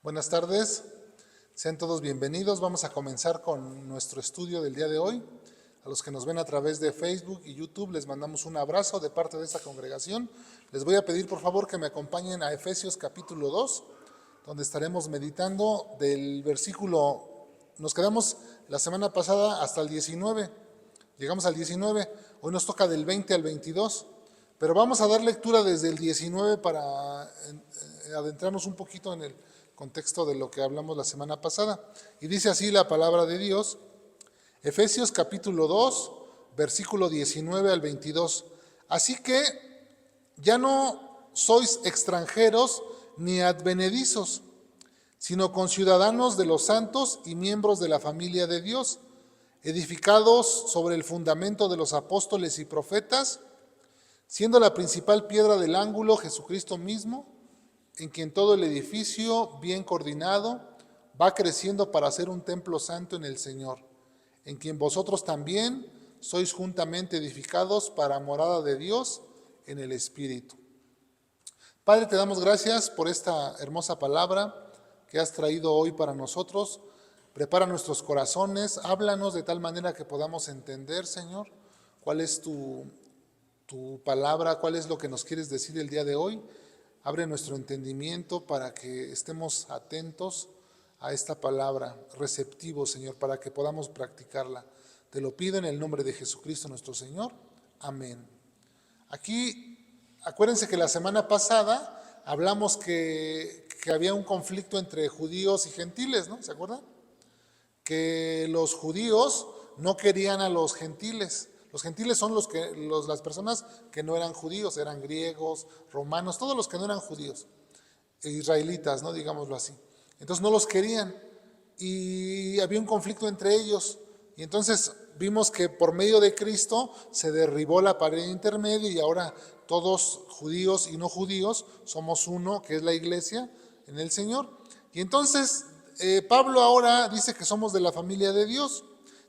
Buenas tardes, sean todos bienvenidos. Vamos a comenzar con nuestro estudio del día de hoy. A los que nos ven a través de Facebook y YouTube les mandamos un abrazo de parte de esta congregación. Les voy a pedir por favor que me acompañen a Efesios capítulo 2, donde estaremos meditando del versículo, nos quedamos la semana pasada hasta el 19, llegamos al 19, hoy nos toca del 20 al 22, pero vamos a dar lectura desde el 19 para adentrarnos un poquito en el contexto de lo que hablamos la semana pasada. Y dice así la palabra de Dios, Efesios capítulo 2, versículo 19 al 22. Así que ya no sois extranjeros ni advenedizos, sino conciudadanos de los santos y miembros de la familia de Dios, edificados sobre el fundamento de los apóstoles y profetas, siendo la principal piedra del ángulo Jesucristo mismo, en quien todo el edificio, bien coordinado, va creciendo para ser un templo santo en el Señor, en quien vosotros también sois juntamente edificados para morada de Dios en el Espíritu. Padre, te damos gracias por esta hermosa palabra que has traído hoy para nosotros. Prepara nuestros corazones, háblanos de tal manera que podamos entender, Señor, cuál es tu palabra, cuál es lo que nos quieres decir el día de hoy. Abre nuestro entendimiento para que estemos atentos a esta palabra, receptivos, Señor, para que podamos practicarla. Te lo pido en el nombre de Jesucristo nuestro Señor. Amén. Aquí, acuérdense que la semana pasada hablamos que había un conflicto entre judíos y gentiles, ¿no? ¿Se acuerdan? Que los judíos no querían a los gentiles. Los gentiles son las personas que no eran judíos, eran griegos, romanos, todos los que no eran judíos, israelitas, ¿no? Digámoslo así. Entonces no los querían y había un conflicto entre ellos. Y entonces vimos que por medio de Cristo se derribó la pared intermedia y ahora todos judíos y no judíos somos uno, que es la iglesia en el Señor. Y entonces Pablo ahora dice que somos de la familia de Dios.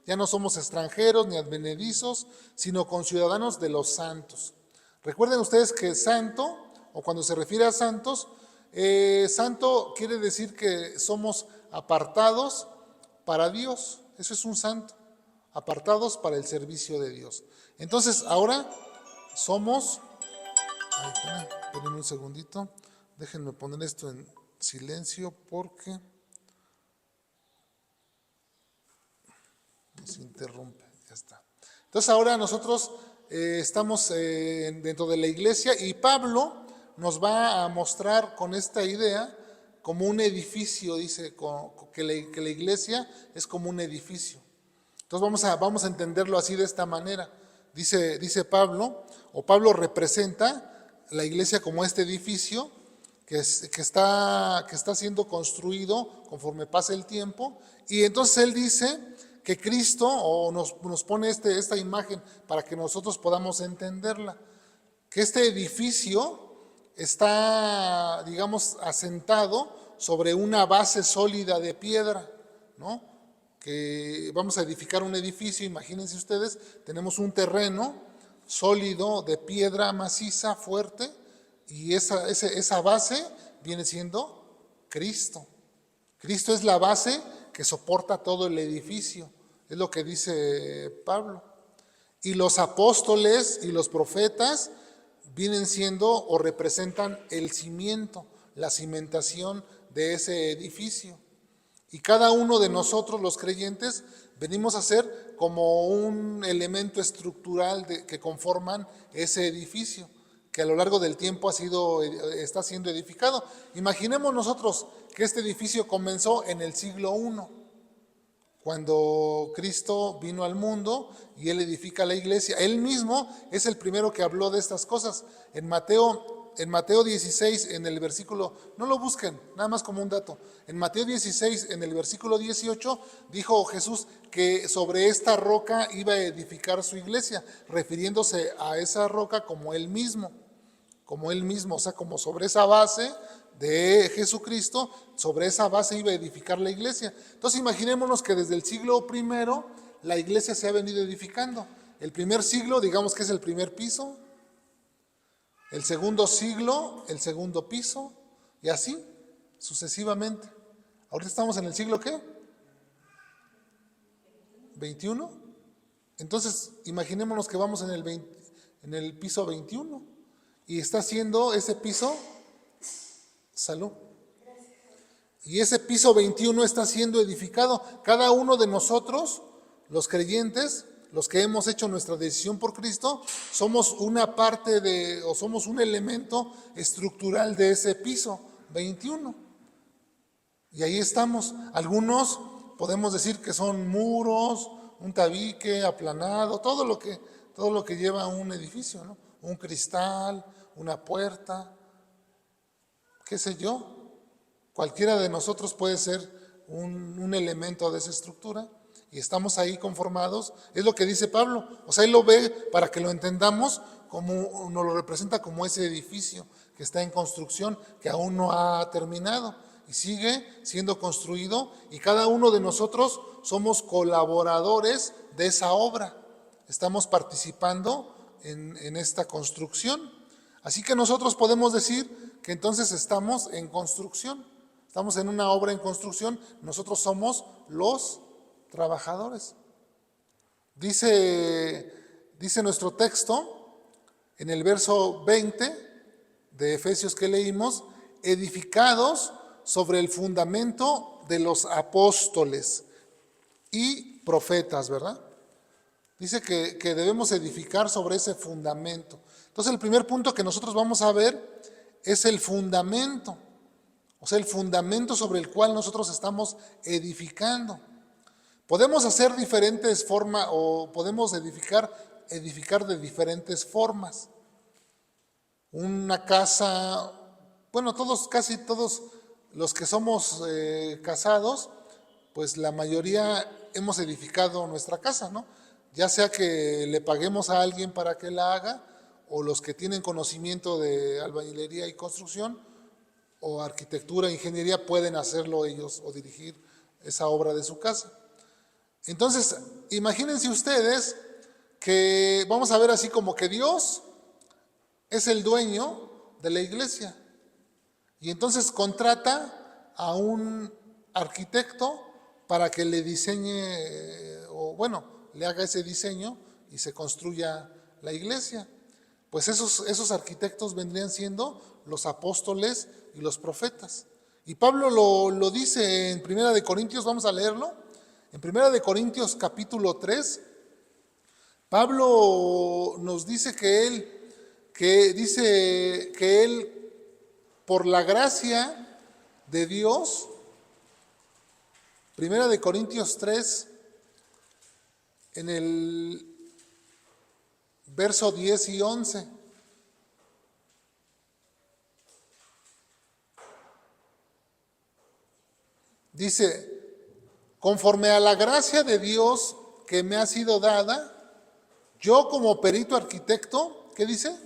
Ya no somos extranjeros ni advenedizos, sino conciudadanos de los santos. Recuerden ustedes que santo, o cuando se refiere a santos, santo quiere decir que somos apartados para Dios. Eso es un santo, apartados para el servicio de Dios. Entonces ahora somos, espérenme un segundito, déjenme poner esto en silencio porque se interrumpe, ya está. Entonces ahora nosotros estamos dentro de la iglesia y Pablo nos va a mostrar con esta idea como un edificio, dice que la iglesia es como un edificio. Entonces vamos a entenderlo así de esta manera. Dice Pablo, o Pablo representa la iglesia como este edificio que está siendo construido conforme pasa el tiempo, y entonces él dice que Cristo, o nos pone esta imagen para que nosotros podamos entenderla, que este edificio está, digamos, asentado sobre una base sólida de piedra, ¿no? Que vamos a edificar un edificio, imagínense ustedes, tenemos un terreno sólido de piedra maciza, fuerte, y esa base viene siendo Cristo. Cristo es la base que soporta todo el edificio, es lo que dice Pablo. Y los apóstoles y los profetas vienen siendo o representan el cimiento, la cimentación de ese edificio. Y cada uno de nosotros, los creyentes, venimos a ser como un elemento estructural que conforman ese edificio, que a lo largo del tiempo está siendo edificado. Imaginemos nosotros que este edificio comenzó en el siglo I, cuando Cristo vino al mundo y Él edifica la iglesia. Él mismo es el primero que habló de estas cosas. En Mateo 16, en el versículo, no lo busquen, nada más como un dato. En Mateo 16, en el versículo 18, dijo Jesús que sobre esta roca iba a edificar su iglesia, refiriéndose a esa roca como Él mismo, o sea, como sobre esa base de Jesucristo, sobre esa base iba a edificar la iglesia. Entonces imaginémonos que desde el siglo I la iglesia se ha venido edificando. El primer siglo, digamos que es el primer piso, el segundo siglo, el segundo piso, y así sucesivamente. Ahorita estamos en el siglo ¿qué? 21. Entonces, imaginémonos que vamos en el piso 21 y está haciendo ese piso, salud. Y ese piso 21 está siendo edificado. Cada uno de nosotros, los creyentes, los que hemos hecho nuestra decisión por Cristo, somos una parte o somos un elemento estructural de ese piso 21. Y ahí estamos. Algunos podemos decir que son muros, un tabique aplanado, todo lo que lleva un edificio, ¿no? Un cristal, una puerta, qué sé yo. Cualquiera de nosotros puede ser un elemento de esa estructura y estamos ahí conformados. Es lo que dice Pablo. O sea, él lo ve para que lo entendamos, como nos lo representa como ese edificio que está en construcción, que aún no ha terminado y sigue siendo construido, y cada uno de nosotros somos colaboradores de esa obra. Estamos participando en esta construcción. Así que nosotros podemos decir que entonces estamos en construcción. Estamos en una obra en construcción, nosotros somos los trabajadores. Dice nuestro texto en el verso 20 de Efesios que leímos, edificados sobre el fundamento de los apóstoles y profetas, ¿verdad? Dice que debemos edificar sobre ese fundamento. Entonces el primer punto que nosotros vamos a ver es el fundamento. O sea, el fundamento sobre el cual nosotros estamos edificando. Podemos hacer diferentes formas o podemos edificar de diferentes formas. Una casa, bueno, casi todos los que somos casados, pues la mayoría hemos edificado nuestra casa, ¿no? Ya sea que le paguemos a alguien para que la haga, o los que tienen conocimiento de albañilería y construcción, o arquitectura, ingeniería, pueden hacerlo ellos o dirigir esa obra de su casa. Entonces, imagínense ustedes que vamos a ver así como que Dios es el dueño de la iglesia y entonces contrata a un arquitecto para que le diseñe, o bueno, le haga ese diseño y se construya la iglesia. Pues esos arquitectos vendrían siendo los apóstoles y los profetas. Y Pablo lo dice en 1 Corintios, vamos a leerlo. En 1 Corintios capítulo 3, Pablo nos dice que él, por la gracia de Dios, 1 Corintios 3, en el verso 10 y 11. Dice, conforme a la gracia de Dios que me ha sido dada, yo como perito arquitecto, ¿qué dice?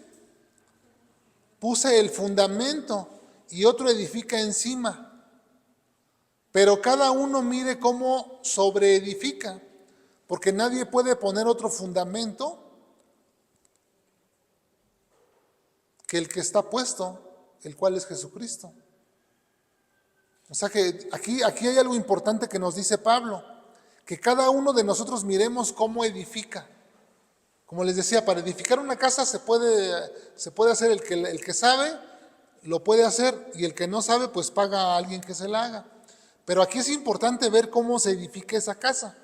Puse el fundamento y otro edifica encima. Pero cada uno mire cómo sobreedifica, porque nadie puede poner otro fundamento que el que está puesto, el cual es Jesucristo. O sea que aquí hay algo importante que nos dice Pablo, que cada uno de nosotros miremos cómo edifica. Como les decía, para edificar una casa se puede hacer el que sabe, lo puede hacer, y el que no sabe, pues paga a alguien que se la haga. Pero aquí es importante ver cómo se edifica esa casa.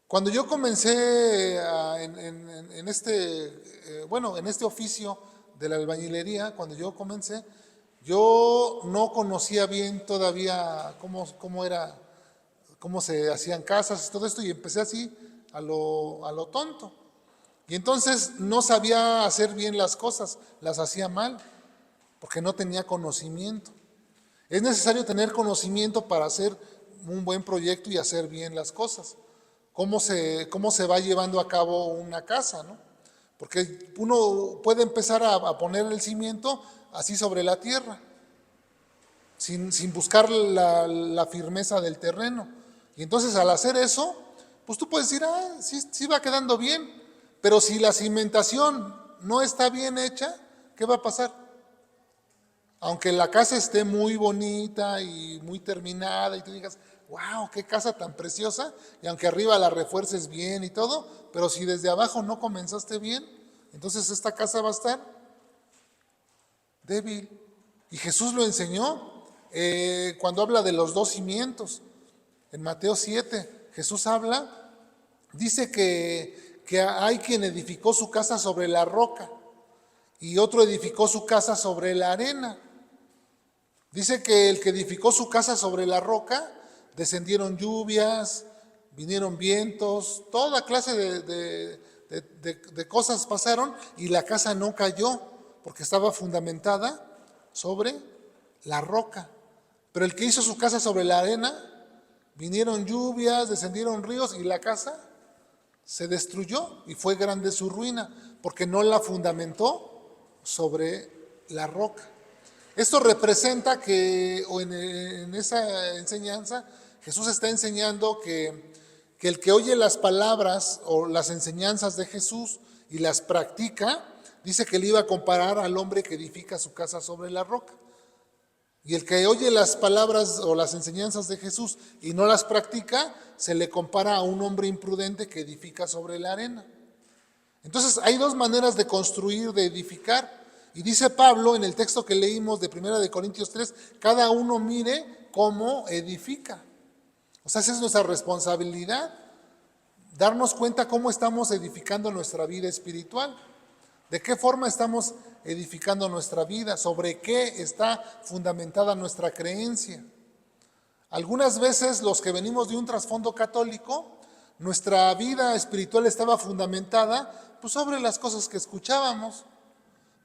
Cuando yo comencé en este oficio de la albañilería, cuando yo comencé, yo no conocía bien todavía cómo se hacían casas y todo esto, y empecé así a lo tonto. Y entonces no sabía hacer bien las cosas, las hacía mal, porque no tenía conocimiento. Es necesario tener conocimiento para hacer un buen proyecto y hacer bien las cosas. Cómo se va llevando a cabo una casa, ¿no? Porque uno puede empezar a poner el cimiento así sobre la tierra, sin buscar la firmeza del terreno. Y entonces al hacer eso, pues tú puedes decir, sí va quedando bien, pero si la cimentación no está bien hecha, ¿qué va a pasar? Aunque la casa esté muy bonita y muy terminada y tú digas, wow, qué casa tan preciosa, y aunque arriba la refuerces bien y todo, pero si desde abajo no comenzaste bien, entonces esta casa va a estar débil. Y Jesús lo enseñó cuando habla de los dos cimientos. En Mateo 7, Jesús habla, dice que hay quien edificó su casa sobre la roca y otro edificó su casa sobre la arena. Dice que el que edificó su casa sobre la roca, descendieron lluvias, vinieron vientos, toda clase de cosas pasaron y la casa no cayó porque estaba fundamentada sobre la roca. Pero el que hizo su casa sobre la arena, vinieron lluvias, descendieron ríos y la casa se destruyó y fue grande su ruina porque no la fundamentó sobre la roca. Esto representa que, o en esa enseñanza, Jesús está enseñando que el que oye las palabras o las enseñanzas de Jesús y las practica, dice que le iba a comparar al hombre que edifica su casa sobre la roca. Y el que oye las palabras o las enseñanzas de Jesús y no las practica, se le compara a un hombre imprudente que edifica sobre la arena. Entonces hay dos maneras de construir, de edificar. Y dice Pablo en el texto que leímos de 1 de Corintios 3, cada uno mire cómo edifica. O sea, esa es nuestra responsabilidad, darnos cuenta cómo estamos edificando nuestra vida espiritual. ¿De qué forma estamos edificando nuestra vida? ¿Sobre qué está fundamentada nuestra creencia? Algunas veces los que venimos de un trasfondo católico, nuestra vida espiritual estaba fundamentada pues, sobre las cosas que escuchábamos.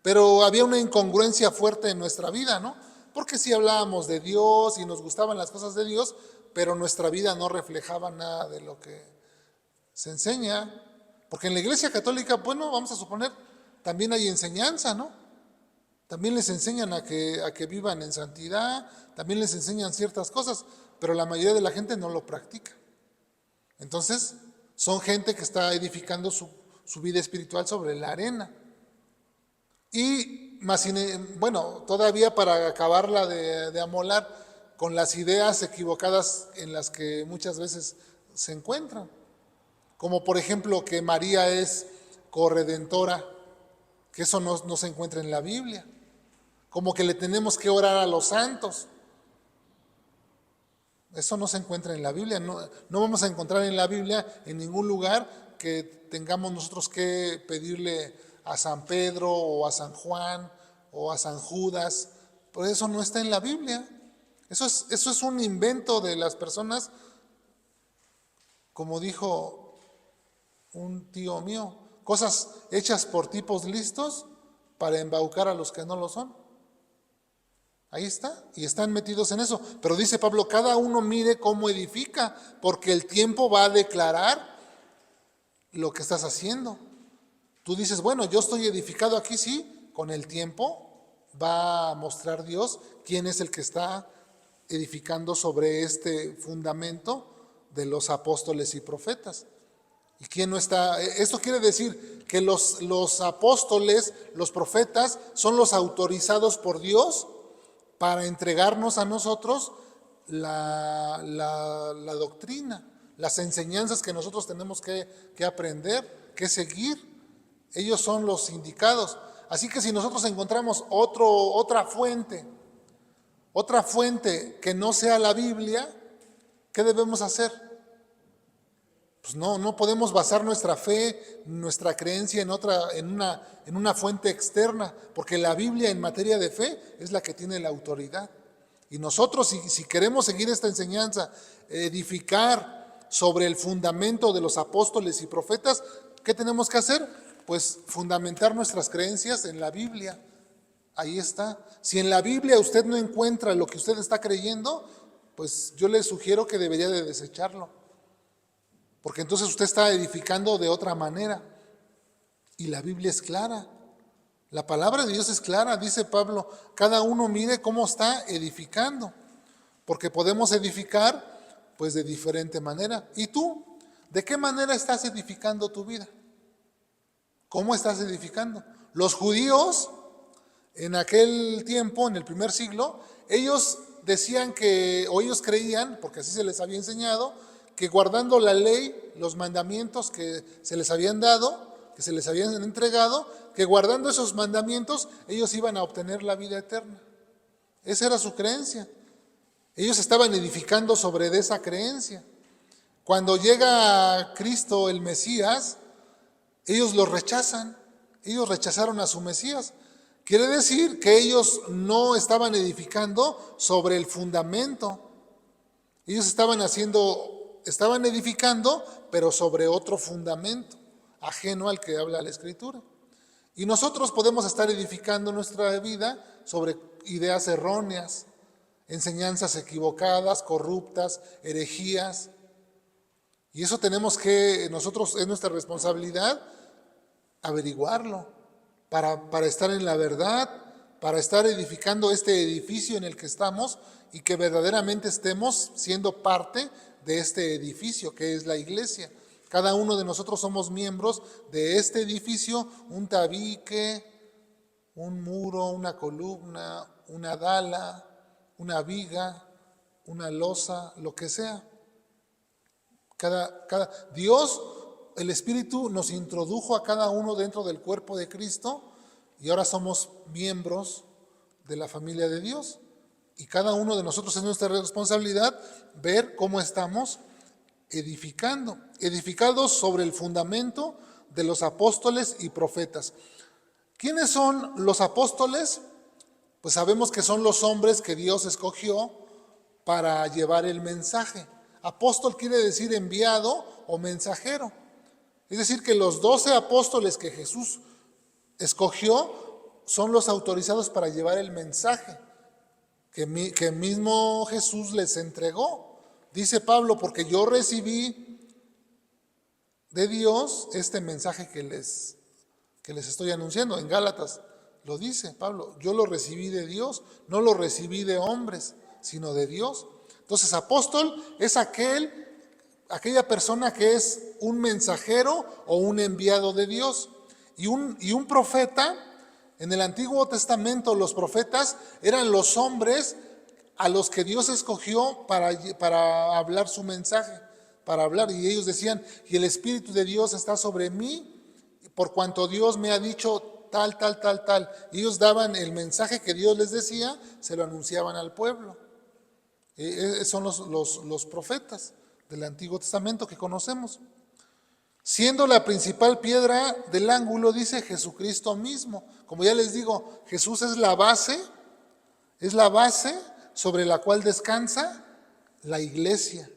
Pero había una incongruencia fuerte en nuestra vida, ¿no? Porque sí hablábamos de Dios y nos gustaban las cosas de Dios, pero nuestra vida no reflejaba nada de lo que se enseña. Porque en la Iglesia Católica, bueno, vamos a suponer, también hay enseñanza, ¿no? También les enseñan a que vivan en santidad, también les enseñan ciertas cosas, pero la mayoría de la gente no lo practica. Entonces, son gente que está edificando su vida espiritual sobre la arena. Y más, bueno, todavía para acabarla de amolar con las ideas equivocadas en las que muchas veces se encuentran. Como por ejemplo que María es corredentora, que eso no se encuentra en la Biblia. Como que le tenemos que orar a los santos. Eso no se encuentra en la Biblia. No vamos a encontrar en la Biblia en ningún lugar que tengamos nosotros que pedirle a San Pedro o a San Juan o a San Judas. Por eso no está en la Biblia. Eso es un invento de las personas, como dijo un tío mío, cosas hechas por tipos listos para embaucar a los que no lo son. Ahí está, y están metidos en eso. Pero dice Pablo, cada uno mire cómo edifica, porque el tiempo va a declarar lo que estás haciendo. Tú dices, bueno, yo estoy edificado aquí, sí, con el tiempo va a mostrar Dios quién es el que está edificando sobre este fundamento de los apóstoles y profetas. ¿Y quién no está? Esto quiere decir que los apóstoles, los profetas, son los autorizados por Dios para entregarnos a nosotros la doctrina, las enseñanzas que nosotros tenemos que aprender, que seguir. Ellos son los indicados. Así que si nosotros encontramos otra fuente que no sea la Biblia, ¿qué debemos hacer? Pues no podemos basar nuestra fe, nuestra creencia en una fuente externa, porque la Biblia en materia de fe es la que tiene la autoridad. Y nosotros, si queremos seguir esta enseñanza, edificar sobre el fundamento de los apóstoles y profetas, ¿qué tenemos que hacer? Pues fundamentar nuestras creencias en la Biblia. Ahí está. Si en la Biblia usted no encuentra lo que usted está creyendo, pues yo le sugiero que debería de desecharlo. Porque entonces usted está edificando de otra manera. Y la Biblia es clara. La palabra de Dios es clara, dice Pablo. Cada uno mire cómo está edificando. Porque podemos edificar pues de diferente manera. ¿Y tú? ¿De qué manera estás edificando tu vida? ¿Cómo estás edificando? Los judíos En aquel tiempo, en el primer siglo, ellos decían que, o ellos creían, porque así se les había enseñado, que guardando la ley, los mandamientos que se les habían dado, que se les habían entregado, que guardando esos mandamientos ellos iban a obtener la vida eterna. Esa era su creencia. Ellos estaban edificando sobre esa creencia. Cuando llega Cristo, el Mesías, ellos lo rechazan. Ellos rechazaron a su Mesías. Quiere decir que ellos no estaban edificando sobre el fundamento. Ellos estaban edificando, pero sobre otro fundamento, ajeno al que habla la Escritura. Y nosotros podemos estar edificando nuestra vida sobre ideas erróneas, enseñanzas equivocadas, corruptas, herejías. Y eso tenemos que, nosotros, es nuestra responsabilidad averiguarlo para estar en la verdad, para estar edificando este edificio en el que estamos y que verdaderamente estemos siendo parte de este edificio que es la iglesia. Cada uno de nosotros somos miembros de este edificio, un tabique, un muro, una columna, una dala, una viga, una losa, lo que sea. Dios, el Espíritu, nos introdujo a cada uno dentro del cuerpo de Cristo y ahora somos miembros de la familia de Dios. Y cada uno de nosotros es nuestra responsabilidad ver cómo estamos edificados sobre el fundamento de los apóstoles y profetas. ¿Quiénes son los apóstoles? Pues sabemos que son los hombres que Dios escogió para llevar el mensaje. Apóstol quiere decir enviado o mensajero. Es decir, que los 12 apóstoles que Jesús escogió son los autorizados para llevar el mensaje que mismo Jesús les entregó. Dice Pablo, porque yo recibí de Dios este mensaje que les estoy anunciando. En Gálatas lo dice Pablo, yo lo recibí de Dios, no lo recibí de hombres, sino de Dios. Entonces, apóstol es aquella persona que es un mensajero o un enviado de Dios. Y un profeta, en el Antiguo Testamento los profetas eran los hombres a los que Dios escogió para hablar su mensaje, para hablar. Y ellos decían, y el Espíritu de Dios está sobre mí, por cuanto Dios me ha dicho tal, tal, tal, tal. Y ellos daban el mensaje que Dios les decía, se lo anunciaban al pueblo. Son los profetas del Antiguo Testamento que conocemos. Siendo la principal piedra del ángulo, dice Jesucristo mismo. Como ya les digo, Jesús es la base sobre la cual descansa la iglesia.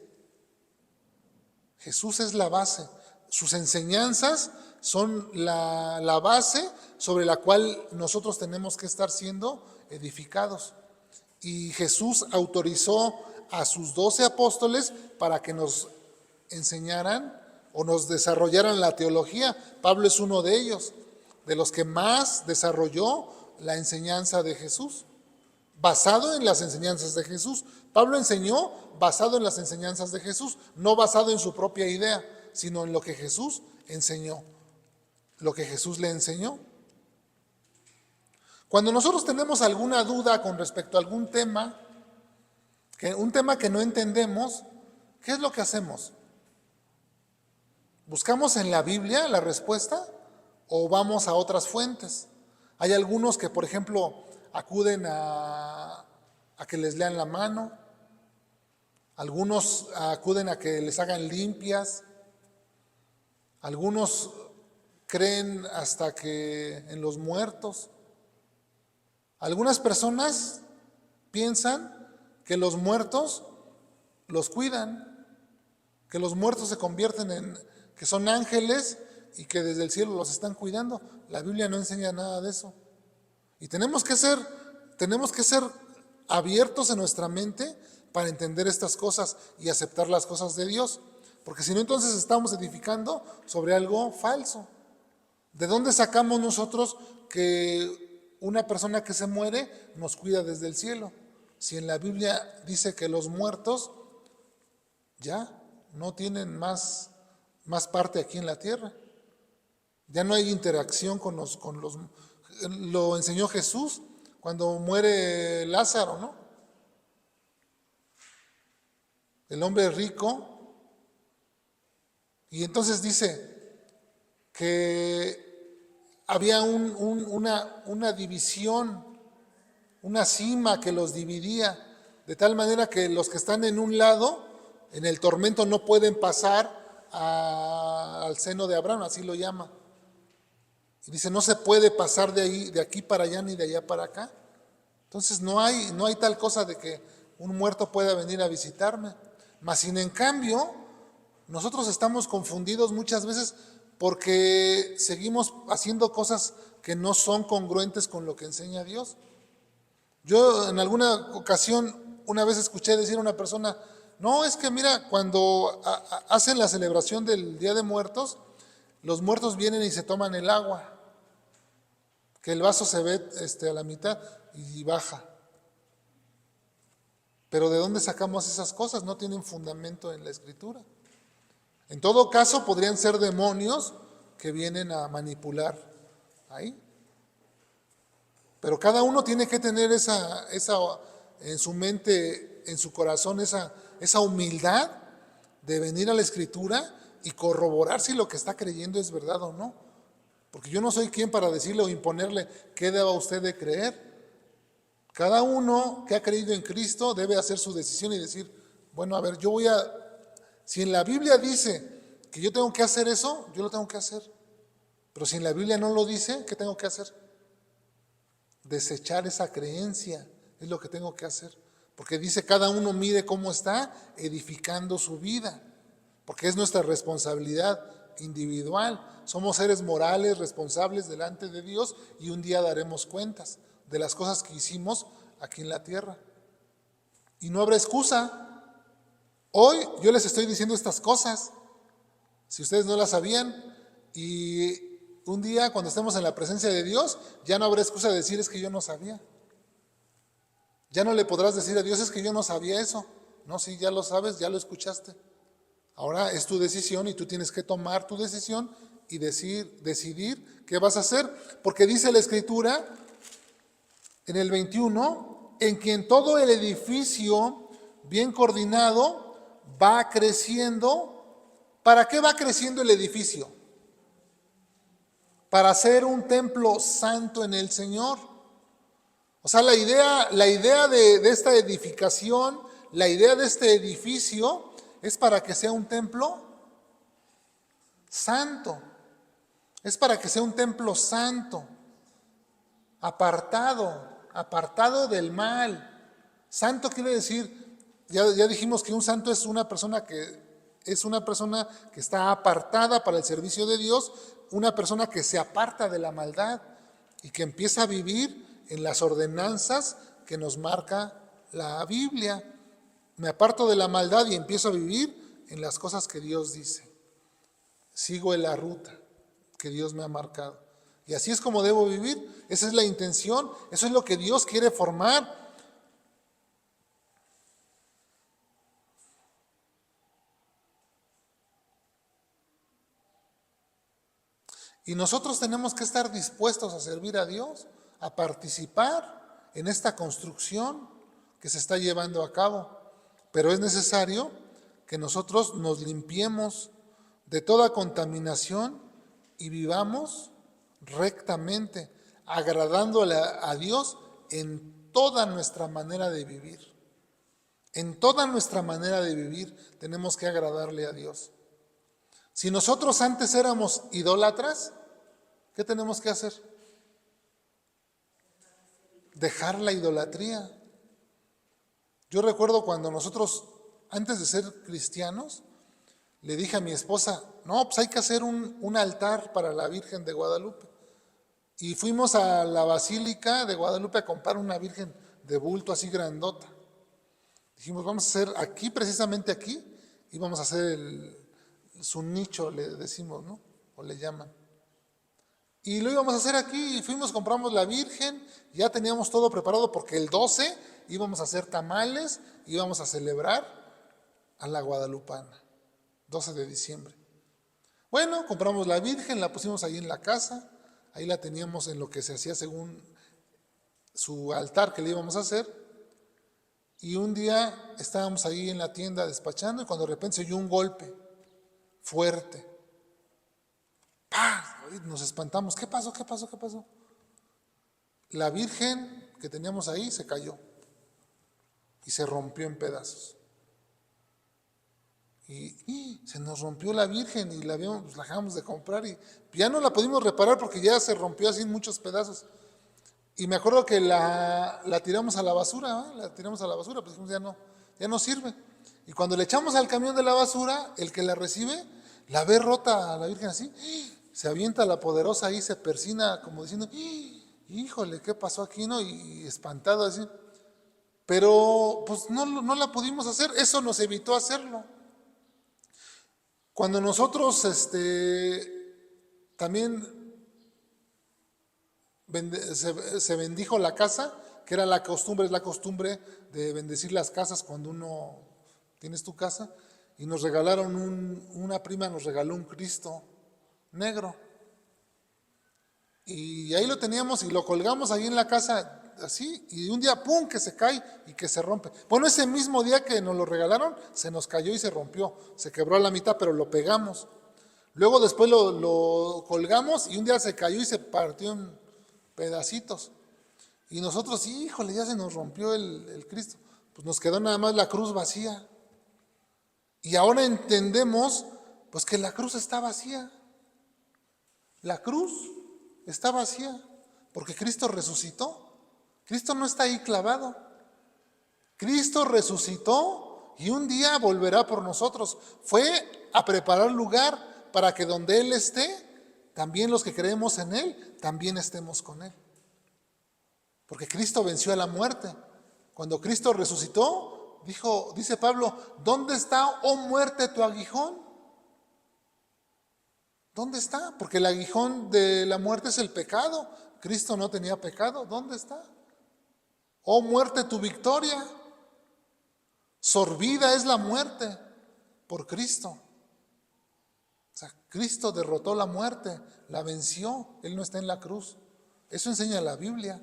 Jesús es la base. Sus enseñanzas son la base sobre la cual nosotros tenemos que estar siendo edificados. Y Jesús autorizó a sus 12 apóstoles para que nos enseñaran o nos desarrollaran la teología. Pablo es uno de ellos, de los que más desarrolló la enseñanza de Jesús, basado en las enseñanzas de Jesús. Pablo enseñó basado en las enseñanzas de Jesús, no basado en su propia idea, sino en lo que Jesús enseñó, lo que Jesús le enseñó. Cuando nosotros tenemos alguna duda con respecto a algún tema, un tema que no entendemos, ¿qué es lo que hacemos? ¿Buscamos en la Biblia la respuesta o vamos a otras fuentes? Hay algunos que, por ejemplo, acuden a que les lean la mano, algunos acuden a que les hagan limpias, algunos creen hasta que en los muertos. Algunas personas piensan que los muertos los cuidan, que los muertos se convierten que son ángeles y que desde el cielo los están cuidando. La Biblia no enseña nada de eso. Y tenemos que ser abiertos en nuestra mente para entender estas cosas y aceptar las cosas de Dios. Porque si no, entonces estamos edificando sobre algo falso. ¿De dónde sacamos nosotros que una persona que se muere nos cuida desde el cielo? Si en la Biblia dice que los muertos ya no tienen más parte aquí en la tierra. Ya no hay interacción con los lo enseñó Jesús cuando muere Lázaro, ¿no? El hombre rico. Y entonces dice que había una división, una cima que los dividía, de tal manera que los que están en un lado, en el tormento, no pueden pasar al seno de Abraham, así lo llama. Y dice, no se puede pasar de aquí para allá ni de allá para acá. Entonces no hay tal cosa de que un muerto pueda venir a visitarme. Mas sin en cambio, nosotros estamos confundidos muchas veces porque seguimos haciendo cosas que no son congruentes con lo que enseña Dios. Yo en alguna ocasión, una vez escuché decir a una persona, no, es que mira, cuando hacen la celebración del Día de Muertos, los muertos vienen y se toman el agua, que el vaso se ve a la mitad y baja. Pero ¿de dónde sacamos esas cosas? No tienen fundamento en la Escritura. En todo caso, podrían ser demonios que vienen a manipular ahí. Pero cada uno tiene que tener esa en su mente, en su corazón, esa humildad de venir a la Escritura y corroborar si lo que está creyendo es verdad o no. Porque yo no soy quien para decirle o imponerle qué deba usted de creer. Cada uno que ha creído en Cristo debe hacer su decisión y decir, bueno, a ver, si en la Biblia dice que yo tengo que hacer eso, yo lo tengo que hacer. Pero si en la Biblia no lo dice, ¿qué tengo que hacer? Desechar esa creencia es lo que tengo que hacer. Porque dice, cada uno mire cómo está edificando su vida. Porque es nuestra responsabilidad individual. Somos seres morales, responsables delante de Dios y un día daremos cuentas de las cosas que hicimos aquí en la tierra. Y no habrá excusa. Hoy yo les estoy diciendo estas cosas, si ustedes no las sabían, y un día cuando estemos en la presencia de Dios, ya no habrá excusa de decir es que yo no sabía. Ya no le podrás decir a Dios es que yo no sabía eso. No, sí, ya lo sabes, ya lo escuchaste. Ahora es tu decisión y tú tienes que tomar tu decisión y decidir qué vas a hacer. Porque dice la Escritura en el 21, en quien todo el edificio bien coordinado va creciendo. ¿Para qué va creciendo el edificio? Para ser un templo santo en el Señor. O sea, la idea de esta edificación, la idea de este edificio es para que sea un templo santo. Es para que sea un templo santo, apartado del mal. Santo quiere decir, ya dijimos que un santo es una persona que está apartada para el servicio de Dios, una persona que se aparta de la maldad y que empieza a vivir en las ordenanzas que nos marca la Biblia. Me aparto de la maldad y empiezo a vivir en las cosas que Dios dice. Sigo en la ruta que Dios me ha marcado. Y así es como debo vivir. Esa es la intención. Eso es lo que Dios quiere formar. Y nosotros tenemos que estar dispuestos a servir a Dios, a participar en esta construcción que se está llevando a cabo. Pero es necesario que nosotros nos limpiemos de toda contaminación y vivamos rectamente, agradándole a Dios en toda nuestra manera de vivir. En toda nuestra manera de vivir tenemos que agradarle a Dios. Si nosotros antes éramos idólatras, ¿qué tenemos que hacer? Dejar la idolatría. Yo recuerdo cuando nosotros, antes de ser cristianos, le dije a mi esposa, no, pues hay que hacer un altar para la Virgen de Guadalupe. Y fuimos a la Basílica de Guadalupe a comprar una Virgen de bulto así grandota. Dijimos, vamos a hacer aquí, precisamente aquí, y vamos a hacer su nicho, le decimos, ¿no? O le llaman. Y lo íbamos a hacer aquí, y fuimos, compramos la Virgen, ya teníamos todo preparado porque el 12 íbamos a hacer tamales, íbamos a celebrar a la guadalupana, 12 de diciembre. Bueno, compramos la Virgen, la pusimos ahí en la casa, ahí la teníamos en lo que se hacía según su altar que le íbamos a hacer. Y un día estábamos ahí en la tienda despachando y cuando de repente se oyó un golpe fuerte. ¡Pah! Nos espantamos. ¿Qué pasó? ¿Qué pasó? ¿Qué pasó? La Virgen que teníamos ahí se cayó y se rompió en pedazos. Y se nos rompió la Virgen y la dejamos de comprar y ya no la pudimos reparar porque ya se rompió así en muchos pedazos. Y me acuerdo que la tiramos a la basura, ¿eh? La tiramos a la basura, pues dijimos ya no sirve. Y cuando le echamos al camión de la basura, el que la recibe, la ve rota a la Virgen así, se avienta la poderosa ahí, se persina como diciendo, híjole, ¿qué pasó aquí? ¿No? Y espantado así. Pero pues no la pudimos hacer, eso nos evitó hacerlo. Cuando nosotros también se bendijo la casa, que era es la costumbre de bendecir las casas cuando uno tienes tu casa, y nos regalaron una prima nos regaló un Cristo negro. Y ahí lo teníamos y lo colgamos ahí en la casa así, y un día ¡pum!, que se cae y que se rompe. Bueno, ese mismo día que nos lo regalaron, se nos cayó y se rompió, se quebró a la mitad, pero lo pegamos. Luego después lo colgamos y un día se cayó y se partió en pedacitos. Y nosotros, híjole, ya se nos rompió el Cristo. Pues nos quedó nada más la cruz vacía. Y ahora entendemos, pues que la cruz está vacía. La cruz está vacía, porque Cristo resucitó. Cristo no está ahí clavado. Cristo resucitó y un día volverá por nosotros. Fue a preparar lugar para que donde Él esté, también los que creemos en Él, también estemos con Él. Porque Cristo venció a la muerte. Cuando Cristo resucitó, dice Pablo, ¿dónde está, oh muerte, tu aguijón? ¿Dónde está? Porque el aguijón de la muerte es el pecado. Cristo no tenía pecado. ¿Dónde está? Oh muerte, tu victoria. Sorbida es la muerte por Cristo. O sea, Cristo derrotó la muerte, la venció. Él no está en la cruz. Eso enseña la Biblia.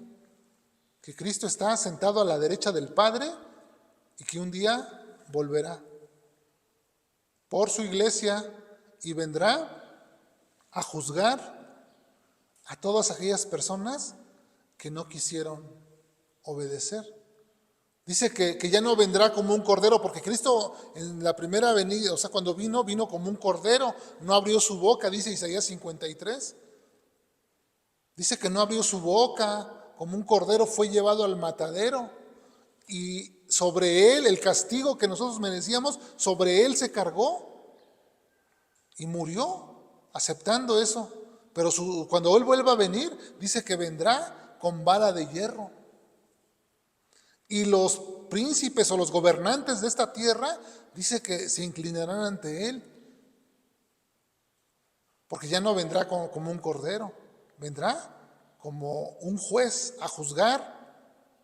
Que Cristo está sentado a la derecha del Padre y que un día volverá por su iglesia y vendrá a juzgar a todas aquellas personas que no quisieron obedecer. Dice que ya no vendrá como un cordero, porque Cristo en la primera venida, o sea, cuando vino como un cordero, no abrió su boca, dice Isaías 53. Dice que no abrió su boca, como un cordero fue llevado al matadero y sobre él el castigo que nosotros merecíamos, sobre él se cargó y murió aceptando eso. Pero cuando Él vuelva a venir, dice que vendrá con vara de hierro. Y los príncipes o los gobernantes de esta tierra, dice que se inclinarán ante Él. Porque ya no vendrá como un cordero, vendrá como un juez a juzgar.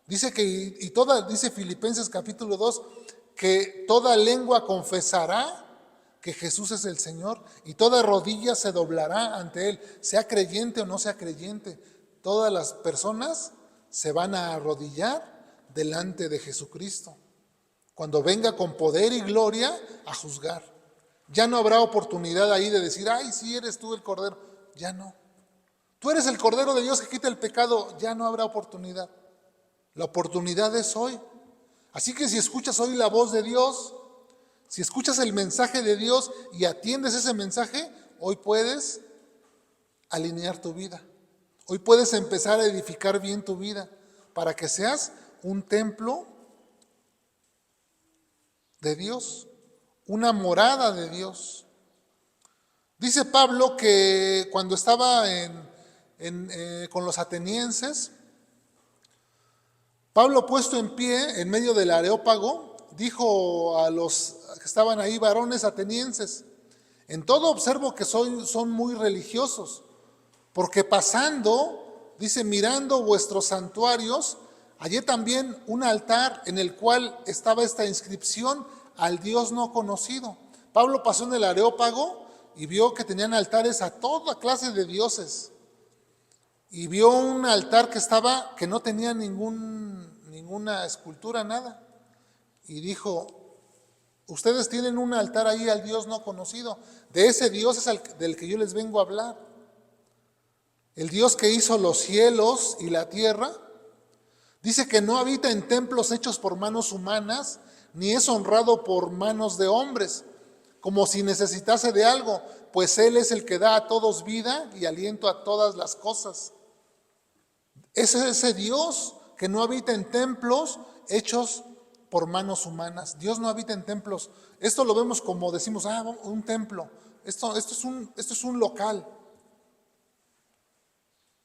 Dice dice Filipenses capítulo 2, que toda lengua confesará que Jesús es el Señor y toda rodilla se doblará ante Él, sea creyente o no sea creyente. Todas las personas se van a arrodillar delante de Jesucristo cuando venga con poder y gloria a juzgar. Ya no habrá oportunidad ahí de decir, ay, sí eres tú el Cordero. Ya no. Tú eres el Cordero de Dios que quita el pecado. Ya no habrá oportunidad. La oportunidad es hoy. Así que si escuchas hoy la voz de Dios, si escuchas el mensaje de Dios y atiendes ese mensaje, hoy puedes alinear tu vida. Hoy puedes empezar a edificar bien tu vida para que seas un templo de Dios, una morada de Dios. Dice Pablo que cuando estaba con los atenienses, Pablo puesto en pie en medio del Areópago, dijo a los que estaban ahí, varones atenienses, en todo observo que son muy religiosos, porque pasando, dice, mirando vuestros santuarios, hallé también un altar en el cual estaba esta inscripción, al Dios no conocido. Pablo pasó en el Areópago y vio que tenían altares a toda clase de dioses, y vio un altar que no tenía ninguna escultura, nada. Y dijo, ustedes tienen un altar ahí al Dios no conocido. De ese Dios es del que yo les vengo a hablar. El Dios que hizo los cielos y la tierra. Dice que no habita en templos hechos por manos humanas, ni es honrado por manos de hombres, como si necesitase de algo, pues Él es el que da a todos vida y aliento a todas las cosas. Ese es ese Dios que no habita en templos hechos por manos humanas. Dios no habita en templos. Esto lo vemos como decimos, un templo. Esto es un local.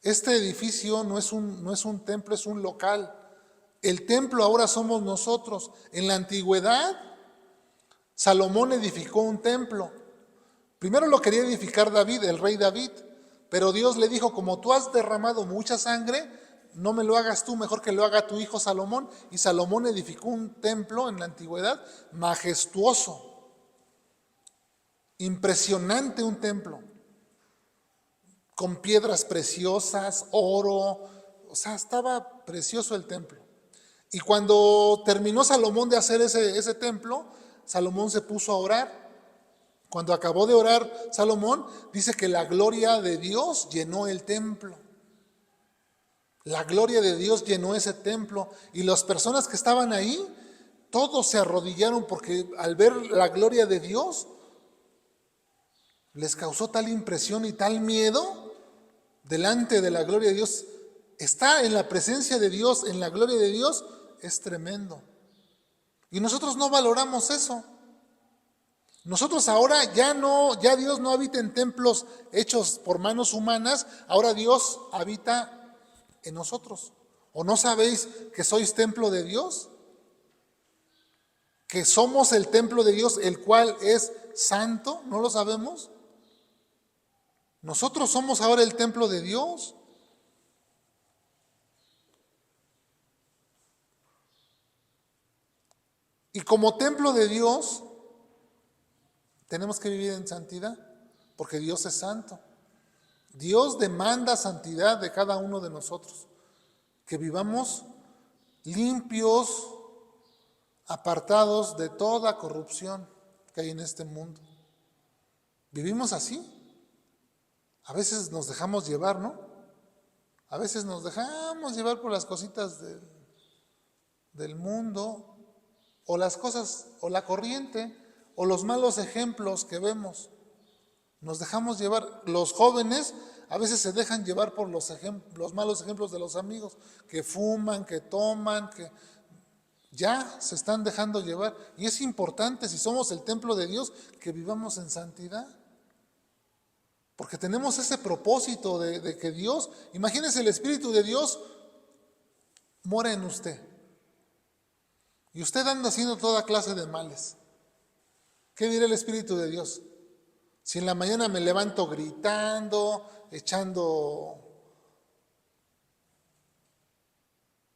Este edificio no es un templo, es un local. El templo ahora somos nosotros. En la antigüedad, Salomón edificó un templo. Primero lo quería edificar David, el rey David, pero Dios le dijo, como tú has derramado mucha sangre, no me lo hagas tú, mejor que lo haga tu hijo Salomón. Y Salomón edificó un templo en la antigüedad majestuoso, impresionante un templo, con piedras preciosas, oro, o sea, estaba precioso el templo. Y cuando terminó Salomón de hacer ese templo, Salomón se puso a orar. Cuando acabó de orar Salomón, dice que la gloria de Dios llenó el templo. La gloria de Dios llenó ese templo y las personas que estaban ahí, todos se arrodillaron porque al ver la gloria de Dios, les causó tal impresión y tal miedo delante de la gloria de Dios. Estar en la presencia de Dios, en la gloria de Dios, es tremendo. Y nosotros no valoramos eso. Nosotros ahora ya Dios no habita en templos hechos por manos humanas, ahora Dios habita en nosotros. ¿O no sabéis que sois templo de Dios? Que somos el templo de Dios, el cual es santo, ¿no lo sabemos? Nosotros somos ahora el templo de Dios. Y como templo de Dios, tenemos que vivir en santidad, porque Dios es santo. Dios demanda santidad de cada uno de nosotros, que vivamos limpios, apartados de toda corrupción que hay en este mundo. Vivimos así. A veces nos dejamos llevar, ¿no? A veces nos dejamos llevar por las cositas del mundo, o las cosas, o la corriente, o los malos ejemplos que vemos. Nos dejamos llevar. Los jóvenes a veces se dejan llevar por los malos ejemplos de los amigos, que fuman, que toman, que ya se están dejando llevar. Y es importante, si somos el templo de Dios, que vivamos en santidad. Porque tenemos ese propósito de que Dios, imagínense, el Espíritu de Dios mora en usted. Y usted anda haciendo toda clase de males. ¿Qué dirá el Espíritu de Dios? Si en la mañana me levanto gritando, echando,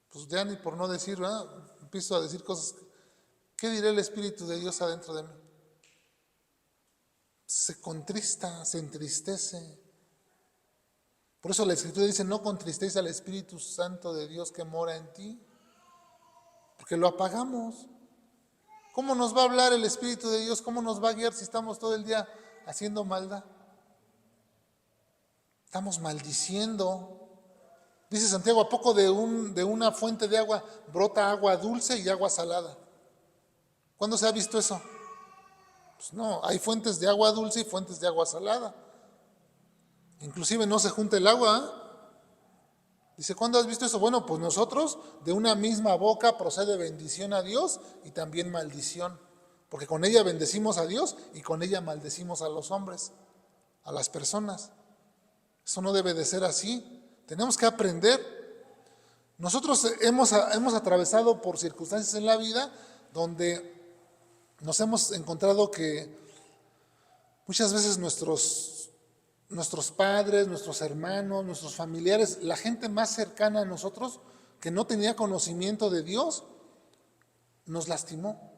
pues ya ni por no decir, ¿verdad? Empiezo a decir cosas. ¿Qué dirá el Espíritu de Dios adentro de mí? Se contrista, se entristece. Por eso la Escritura dice, no contristéis al Espíritu Santo de Dios que mora en ti, porque lo apagamos. ¿Cómo nos va a hablar el Espíritu de Dios? ¿Cómo nos va a guiar si estamos todo el día haciendo maldad? Estamos maldiciendo. Dice Santiago, ¿a poco de una fuente de agua brota agua dulce y agua salada? ¿Cuándo se ha visto eso? Pues no, hay fuentes de agua dulce y fuentes de agua salada. Inclusive no se junta el agua, ¿eh? Dice, ¿cuándo has visto eso? Bueno, pues nosotros, de una misma boca procede bendición a Dios y también maldición. Porque con ella bendecimos a Dios y con ella maldecimos a los hombres, a las personas. Eso no debe de ser así. Tenemos que aprender. Nosotros hemos atravesado por circunstancias en la vida donde nos hemos encontrado que muchas veces nuestros padres, nuestros hermanos, nuestros familiares, la gente más cercana a nosotros que no tenía conocimiento de Dios, nos lastimó.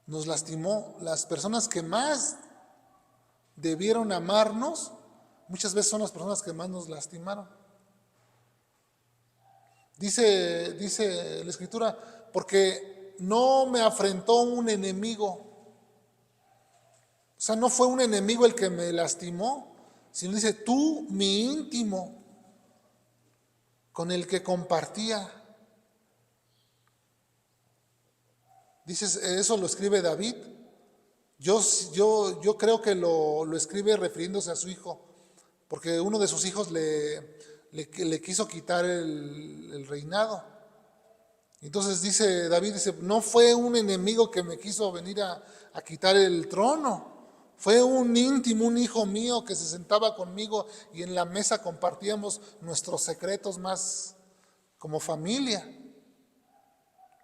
Nos lastimó. Las personas que más debieron amarnos muchas veces son las personas que más nos lastimaron. Dice la Escritura, porque no me afrentó un enemigo. O sea, no fue un enemigo el que me lastimó, sino dice, tú, mi íntimo, con el que compartía. Dices, eso lo escribe David. Yo creo que lo escribe refiriéndose a su hijo, porque uno de sus hijos le quiso quitar el reinado. Entonces dice David, no fue un enemigo que me quiso venir a quitar el trono, fue un íntimo, un hijo mío que se sentaba conmigo y en la mesa compartíamos nuestros secretos más como familia.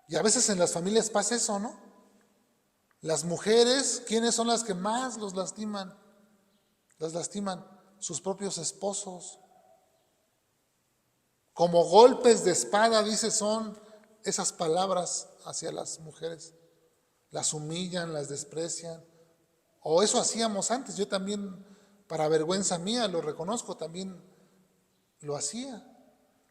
Y a veces en las familias pasa eso, ¿no? Las mujeres, ¿quiénes son las que más los lastiman? Las lastiman sus propios esposos. Como golpes de espada, dice, son esas palabras hacia las mujeres. Las humillan, las desprecian. O eso hacíamos antes. Yo también, para vergüenza mía, lo reconozco, también lo hacía.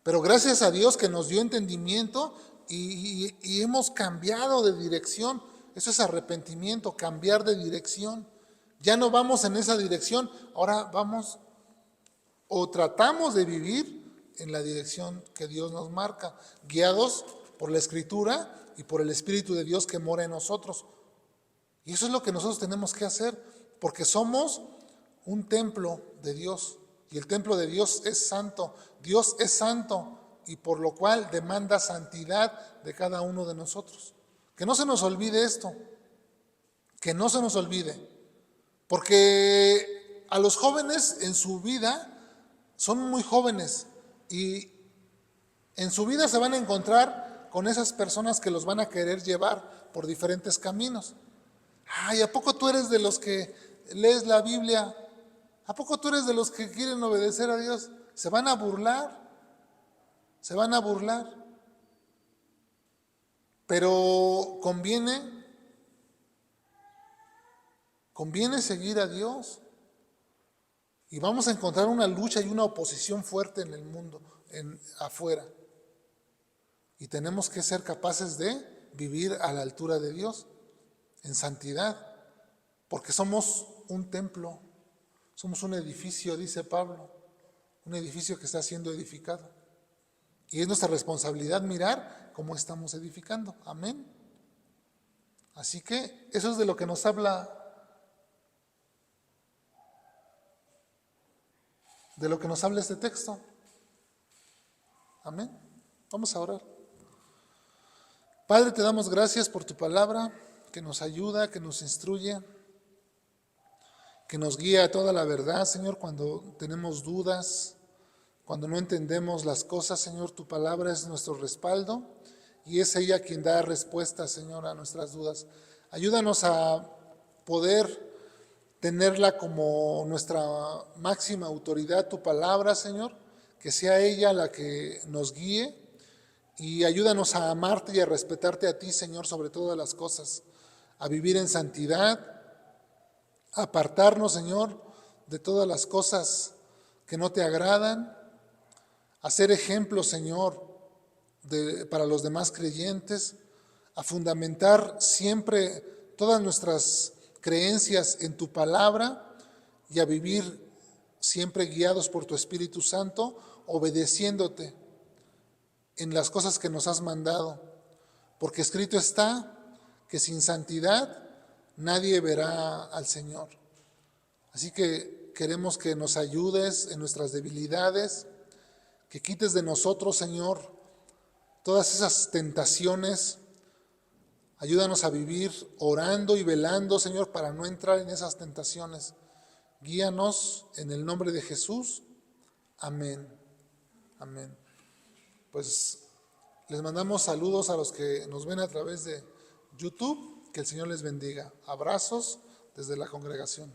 Pero gracias a Dios que nos dio entendimiento y hemos cambiado de dirección. Eso es arrepentimiento, cambiar de dirección. Ya no vamos en esa dirección, ahora vamos o tratamos de vivir en la dirección que Dios nos marca, guiados por la Escritura y por el Espíritu de Dios que mora en nosotros. Y eso es lo que nosotros tenemos que hacer, porque somos un templo de Dios, y el templo de Dios es santo. Dios es santo, y por lo cual demanda santidad de cada uno de nosotros. Que no se nos olvide esto, que no se nos olvide, porque a los jóvenes en su vida, son muy jóvenes, y en su vida se van a encontrar con esas personas que los van a querer llevar por diferentes caminos. Ay, ¿a poco tú eres de los que lees la Biblia? ¿A poco tú eres de los que quieren obedecer a Dios? Se van a burlar, se van a burlar. Pero conviene seguir a Dios. Y vamos a encontrar una lucha y una oposición fuerte en el mundo, afuera. Y tenemos que ser capaces de vivir a la altura de Dios, en santidad, porque somos un templo, somos un edificio, dice Pablo, un edificio que está siendo edificado. Y es nuestra responsabilidad mirar cómo estamos edificando. Amén. Así que eso es de lo que nos habla, este texto. Amén. Vamos a orar. Padre, te damos gracias por tu palabra, que nos ayuda, que nos instruye, que nos guía a toda la verdad, Señor, cuando tenemos dudas, cuando no entendemos las cosas, Señor, tu palabra es nuestro respaldo y es ella quien da respuesta, Señor, a nuestras dudas. Ayúdanos a poder tenerla como nuestra máxima autoridad, tu palabra, Señor, que sea ella la que nos guíe. Y ayúdanos a amarte y a respetarte a ti, Señor, sobre todas las cosas, a vivir en santidad, a apartarnos, Señor, de todas las cosas que no te agradan, a ser ejemplo, Señor, para los demás creyentes, a fundamentar siempre todas nuestras creencias en tu palabra y a vivir siempre guiados por tu Espíritu Santo, obedeciéndote en las cosas que nos has mandado, porque escrito está que sin santidad nadie verá al Señor. Así que queremos que nos ayudes en nuestras debilidades, que quites de nosotros, Señor, todas esas tentaciones. Ayúdanos a vivir orando y velando, Señor, para no entrar en esas tentaciones. Guíanos en el nombre de Jesús. Amén. Amén. Pues les mandamos saludos a los que nos ven a través de YouTube. Que el Señor les bendiga. Abrazos desde la congregación.